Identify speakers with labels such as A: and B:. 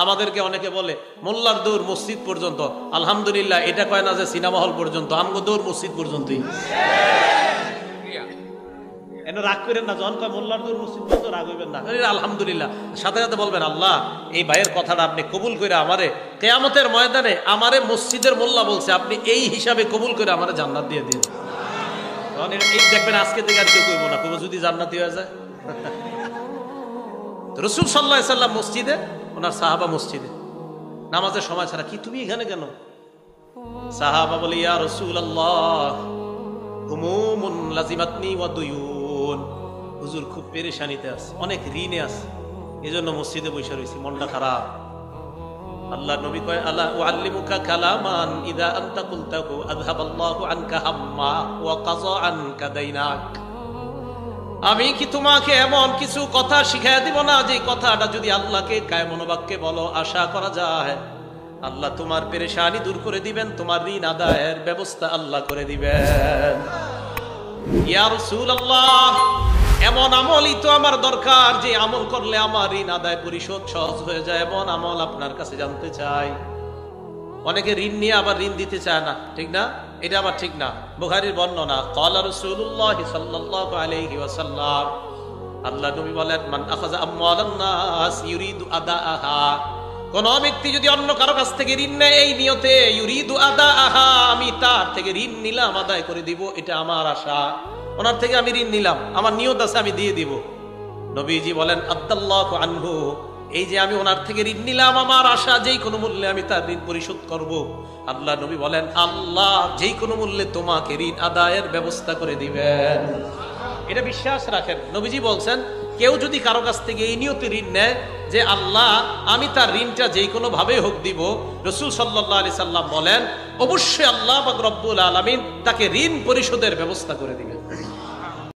A: আমাদেরকে অনেকে বলে মোল্লার দৌড় মসজিদ পর্যন্ত, আলহামদুলিল্লাহ এটা কয় না যে সিনেমা হল পর্যন্ত, আমগো দৌড় মসজিদ পর্যন্তই। রাগ করেন না, যখন কয় মোল্লার দৌড় মসজিদ পর্যন্ত রাগ হইবেন না, আলহামদুলিল্লাহ সাথে সাথে বলবেন আল্লাহ এই ভাইয়ের কথাটা আপনি কবুল করে আমারে কিয়ামতের ময়দানে আমারে মসজিদের মোল্লা বলছে, আপনি এই হিসাবে কবুল করে আমারে জান্নাত দিয়ে দিন। এই দেখবেন আজকে থেকে আর কেউ কইব না, কইব যদি জান্নাতি হয়ে যায়। রাসূল সাল্লাল্লাহু আলাইহি সাল্লাম মসজিদে, ওনার সাহাবা মসজিদে নামাজের সময় ছাড়া, কি তুমি এখানে কেন? সাহাবা বলে ইয়া রাসূলুল্লাহ হুমুমুন লাজিমাতনি ওয়া দুয়ুন, হুজুর খুব পেরেশানিতে আছে, অনেক ঋণে আছে, এজন্য মসজিদে বসে রয়েছি, মনটা খারাপ। আল্লাহ নবী কয় আলা উআল্লিমুকা কালামান ইযা আনতা কুলতাহু আযহাবাল্লাহু আনকা হাম্মা ওয়া কাযা আনকা দাইনাক। আমি কি তোমাকে এমন কিছু কথা শিখাইয়া দিব না যে কথাটা যদি আল্লাহকে কায়মনোবাক্যে বলো, আশা করা যায় আল্লাহ তোমার পেরেশানি দূর করে দিবেন, তোমার ঋণ আদায়ের ব্যবস্থা আল্লাহ করে দিবেন। ইয়া রাসূলুল্লাহ এমন আমলই তো আমার দরকার যে আমল করলে আমার ঋণ আদায় পরিশোধ সহজ হয়ে যায়, এমন আমল আপনার কাছে জানতে চাই। অনেকে ঋণ নিয়ে আবার ঋণ দিতে চায় না, ঠিক না? এটা আবার ঠিক না। বুখারীর বর্ণনা, ক্বালা রাসূলুল্লাহ সাল্লাল্লাহু আলাইহি ওয়াসাল্লাম, আল্লাহ নবী বলেন মান আখাযা আমওয়ালান নাস ইউরিদু আদাআহা, কোন ব্যক্তি যদি অন্য কারো কাছ থেকে ঋণ নেয় এই নিয়তে ইউরিদু আদাআহা, আমি তার থেকে ঋণ নিলাম আদায় করে দিব, এটা আমার আশা, ওনার থেকে আমি ঋণ নিলাম, আমার নিয়ত আছে আমি দিয়ে দিব। নবীজি বলেন আদাল্লাহু আনহু, এই যে আমি ওনার থেকে ঋণ নিলাম, আমার আশা যেই কোনো মূল্যে আমি তার ঋণ পরিশোধ করব। আল্লাহ নবী বলেন আল্লাহ যেই কোনো মূল্যে তোমাকে ঋণ আদায়ের ব্যবস্থা করে দিবেন। এটা বিশ্বাস রাখেন। নবীজি বলছেন কেউ যদি কারো কাছ থেকে এই নিয়তে ঋণ নেয় যে আল্লাহ আমি তার ঋণটা যেই কোনো ভাবে হোক দিব, রাসূল সাল্লাল্লাহু আলাইহি সাল্লাম বলেন অবশ্যই আল্লাহ পাক রব্বুল আলামিন তাকে ঋণ পরিশোধের ব্যবস্থা করে দিবেন।